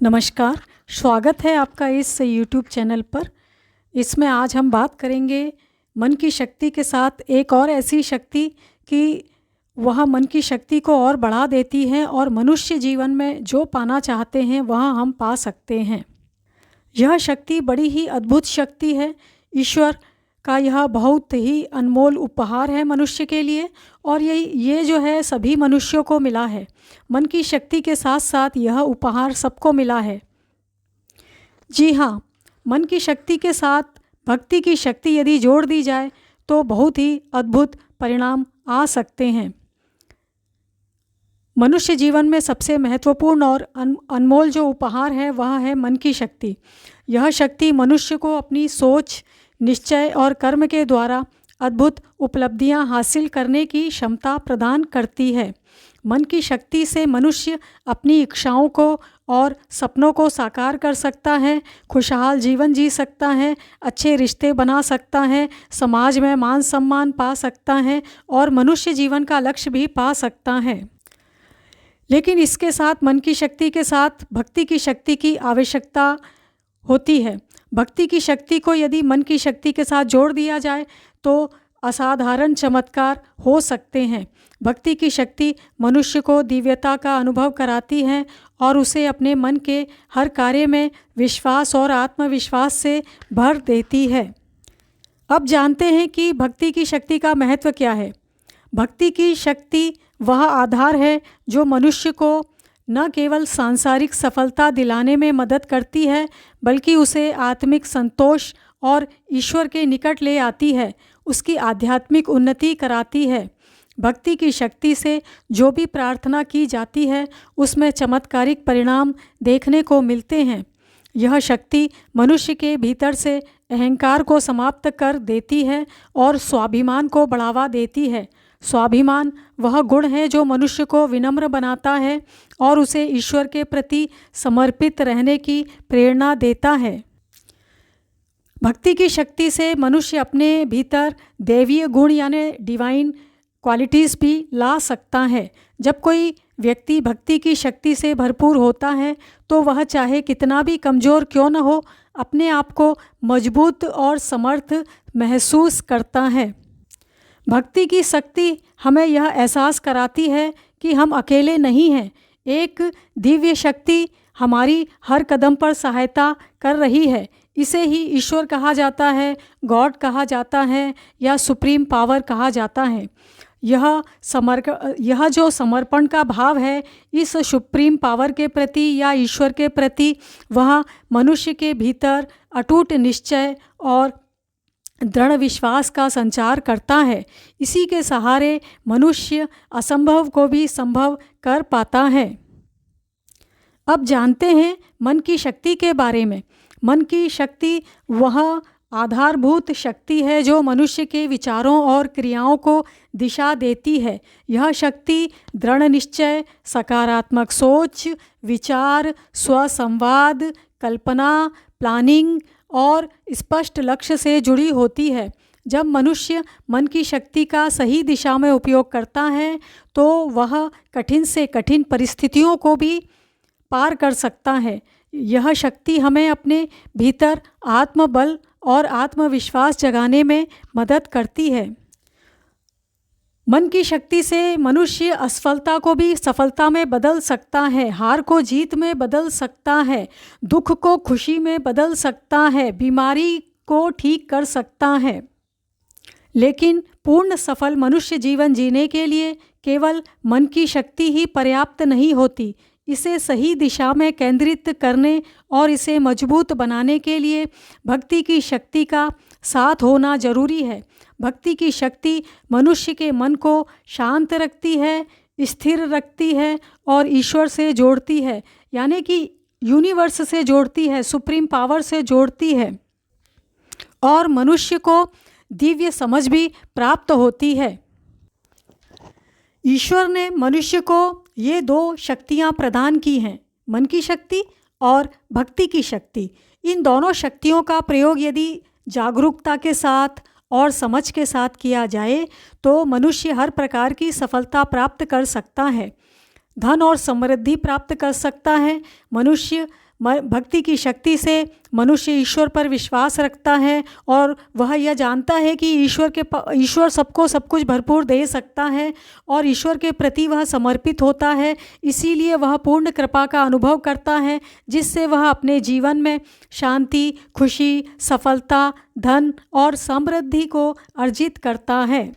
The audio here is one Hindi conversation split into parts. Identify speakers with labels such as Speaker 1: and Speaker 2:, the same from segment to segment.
Speaker 1: नमस्कार, स्वागत है आपका इस यूट्यूब चैनल पर। इसमें आज हम बात करेंगे मन की शक्ति के साथ एक और ऐसी शक्ति कि वह मन की शक्ति को और बढ़ा देती है और मनुष्य जीवन में जो पाना चाहते हैं वह हम पा सकते हैं। यह शक्ति बड़ी ही अद्भुत शक्ति है। ईश्वर का यह बहुत ही अनमोल उपहार है मनुष्य के लिए, और ये जो है सभी मनुष्यों को मिला है। मन की शक्ति के साथ साथ यह उपहार सबको मिला है। जी हाँ, मन की शक्ति के साथ भक्ति की शक्ति यदि जोड़ दी जाए तो बहुत ही अद्भुत परिणाम आ सकते हैं। मनुष्य जीवन में सबसे महत्वपूर्ण और अनमोल जो उपहार है वह है मन की शक्ति। यह शक्ति मनुष्य को अपनी सोच, निश्चय और कर्म के द्वारा अद्भुत उपलब्धियां हासिल करने की क्षमता प्रदान करती है। मन की शक्ति से मनुष्य अपनी इच्छाओं को और सपनों को साकार कर सकता है, खुशहाल जीवन जी सकता है, अच्छे रिश्ते बना सकता है, समाज में मान सम्मान पा सकता है और मनुष्य जीवन का लक्ष्य भी पा सकता है। लेकिन इसके साथ मन की शक्ति के साथ भक्ति की शक्ति की आवश्यकता होती है। भक्ति की शक्ति को यदि मन की शक्ति के साथ जोड़ दिया जाए तो असाधारण चमत्कार हो सकते हैं। भक्ति की शक्ति मनुष्य को दिव्यता का अनुभव कराती है और उसे अपने मन के हर कार्य में विश्वास और आत्मविश्वास से भर देती है। अब जानते हैं कि भक्ति की शक्ति का महत्व क्या है। भक्ति की शक्ति वह आधार है जो मनुष्य को न केवल सांसारिक सफलता दिलाने में मदद करती है, बल्कि उसे आत्मिक संतोष और ईश्वर के निकट ले आती है, उसकी आध्यात्मिक उन्नति कराती है। भक्ति की शक्ति से जो भी प्रार्थना की जाती है उसमें चमत्कारिक परिणाम देखने को मिलते हैं। यह शक्ति मनुष्य के भीतर से अहंकार को समाप्त कर देती है और स्वाभिमान को बढ़ावा देती है। स्वाभिमान वह गुण है जो मनुष्य को विनम्र बनाता है और उसे ईश्वर के प्रति समर्पित रहने की प्रेरणा देता है। भक्ति की शक्ति से मनुष्य अपने भीतर दैवीय गुण यानी डिवाइन क्वालिटीज़ भी ला सकता है। जब कोई व्यक्ति भक्ति की शक्ति से भरपूर होता है तो वह चाहे कितना भी कमज़ोर क्यों न हो, अपने आप को मजबूत और समर्थ महसूस करता है। भक्ति की शक्ति हमें यह एहसास कराती है कि हम अकेले नहीं हैं। एक दिव्य शक्ति हमारी हर कदम पर सहायता कर रही है। इसे ही ईश्वर कहा जाता है, गॉड कहा जाता है या सुप्रीम पावर कहा जाता है। यह जो समर्पण का भाव है इस सुप्रीम पावर के प्रति या ईश्वर के प्रति, वह मनुष्य के भीतर अटूट निश्चय और दृढ़ विश्वास का संचार करता है। इसी के सहारे मनुष्य असंभव को भी संभव कर पाता है। अब जानते हैं मन की शक्ति के बारे में। मन की शक्ति वह आधारभूत शक्ति है जो मनुष्य के विचारों और क्रियाओं को दिशा देती है। यह शक्ति दृढ़ निश्चय, सकारात्मक सोच, विचार, स्वसंवाद, कल्पना, प्लानिंग और स्पष्ट लक्ष्य से जुड़ी होती है। जब मनुष्य मन की शक्ति का सही दिशा में उपयोग करता है तो वह कठिन से कठिन परिस्थितियों को भी पार कर सकता है। यह शक्ति हमें अपने भीतर आत्मबल और आत्मविश्वास जगाने में मदद करती है। मन की शक्ति से मनुष्य असफलता को भी सफलता में बदल सकता है, हार को जीत में बदल सकता है, दुख को खुशी में बदल सकता है, बीमारी को ठीक कर सकता है। लेकिन पूर्ण सफल मनुष्य जीवन जीने के लिए केवल मन की शक्ति ही पर्याप्त नहीं होती। इसे सही दिशा में केंद्रित करने और इसे मजबूत बनाने के लिए भक्ति की शक्ति का साथ होना जरूरी है। भक्ति की शक्ति मनुष्य के मन को शांत रखती है, स्थिर रखती है और ईश्वर से जोड़ती है, यानी कि यूनिवर्स से जोड़ती है, सुप्रीम पावर से जोड़ती है और मनुष्य को दिव्य समझ भी प्राप्त होती है। ईश्वर ने मनुष्य को ये दो शक्तियाँ प्रदान की हैं, मन की शक्ति और भक्ति की शक्ति। इन दोनों शक्तियों का प्रयोग यदि जागरूकता के साथ और समझ के साथ किया जाए तो मनुष्य हर प्रकार की सफलता प्राप्त कर सकता है। धन और समृद्धि प्राप्त कर सकता है। मनुष्य भक्ति की शक्ति से मनुष्य ईश्वर पर विश्वास रखता है और वह यह जानता है कि ईश्वर सबको सब कुछ भरपूर दे सकता है और ईश्वर के प्रति वह समर्पित होता है। इसीलिए वह पूर्ण कृपा का अनुभव करता है, जिससे वह अपने जीवन में शांति, खुशी, सफलता, धन और समृद्धि को अर्जित करता है।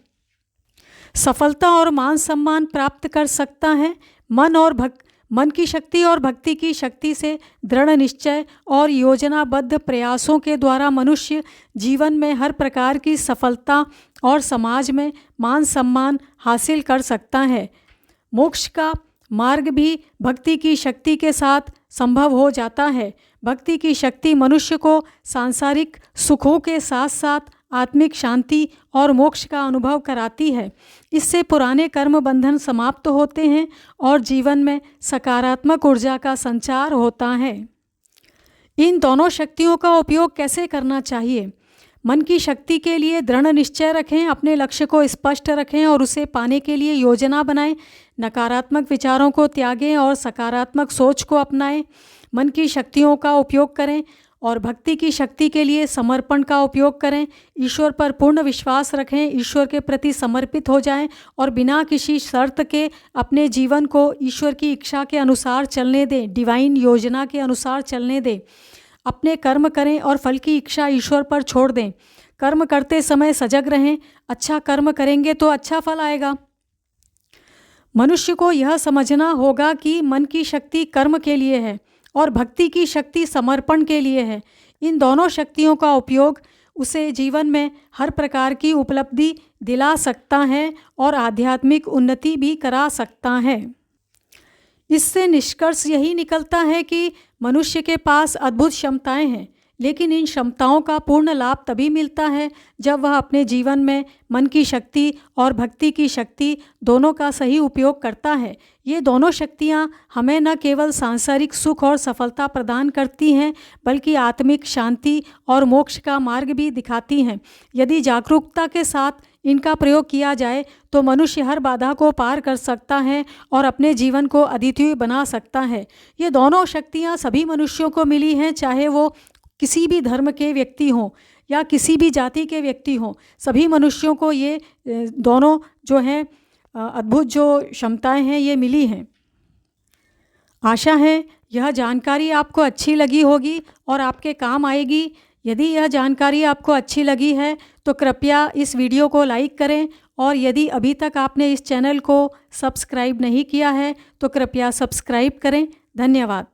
Speaker 1: सफलता और मान सम्मान प्राप्त कर सकता है। मन की शक्ति और भक्ति की शक्ति से दृढ़ निश्चय और योजनाबद्ध प्रयासों के द्वारा मनुष्य जीवन में हर प्रकार की सफलता और समाज में मान सम्मान हासिल कर सकता है। मोक्ष का मार्ग भी भक्ति की शक्ति के साथ संभव हो जाता है। भक्ति की शक्ति मनुष्य को सांसारिक सुखों के साथ साथ आत्मिक शांति और मोक्ष का अनुभव कराती है। इससे पुराने कर्म बंधन समाप्त होते हैं और जीवन में सकारात्मक ऊर्जा का संचार होता है। इन दोनों शक्तियों का उपयोग कैसे करना चाहिए? मन की शक्ति के लिए दृढ़ निश्चय रखें, अपने लक्ष्य को स्पष्ट रखें और उसे पाने के लिए योजना बनाएं। नकारात्मक विचारों को त्यागें और सकारात्मक सोच को अपनाएं। मन की शक्तियों का उपयोग करें और भक्ति की शक्ति के लिए समर्पण का उपयोग करें। ईश्वर पर पूर्ण विश्वास रखें, ईश्वर के प्रति समर्पित हो जाएं और बिना किसी शर्त के अपने जीवन को ईश्वर की इच्छा के अनुसार चलने दें, डिवाइन योजना के अनुसार चलने दें। अपने कर्म करें और फल की इच्छा ईश्वर पर छोड़ दें। कर्म करते समय सजग रहें, अच्छा कर्म करेंगे तो अच्छा फल आएगा। मनुष्य को यह समझना होगा कि मन की शक्ति कर्म के लिए है और भक्ति की शक्ति समर्पण के लिए है। इन दोनों शक्तियों का उपयोग उसे जीवन में हर प्रकार की उपलब्धि दिला सकता है और आध्यात्मिक उन्नति भी करा सकता है। इससे निष्कर्ष यही निकलता है कि मनुष्य के पास अद्भुत क्षमताएं हैं, लेकिन इन क्षमताओं का पूर्ण लाभ तभी मिलता है जब वह अपने जीवन में मन की शक्ति और भक्ति की शक्ति दोनों का सही उपयोग करता है। ये दोनों शक्तियाँ हमें न केवल सांसारिक सुख और सफलता प्रदान करती हैं, बल्कि आत्मिक शांति और मोक्ष का मार्ग भी दिखाती हैं। यदि जागरूकता के साथ इनका प्रयोग किया जाए तो मनुष्य हर बाधा को पार कर सकता है और अपने जीवन को अद्वितीय बना सकता है। ये दोनों शक्तियाँ सभी मनुष्यों को मिली हैं, चाहे वो किसी भी धर्म के व्यक्ति हों या किसी भी जाति के व्यक्ति हों। सभी मनुष्यों को ये दोनों जो हैं अद्भुत जो क्षमताएं हैं ये मिली हैं। आशा है यह जानकारी आपको अच्छी लगी होगी और आपके काम आएगी। यदि यह जानकारी आपको अच्छी लगी है तो कृपया इस वीडियो को लाइक करें और यदि अभी तक आपने इस चैनल को सब्सक्राइब नहीं किया है तो कृपया सब्सक्राइब करें। धन्यवाद।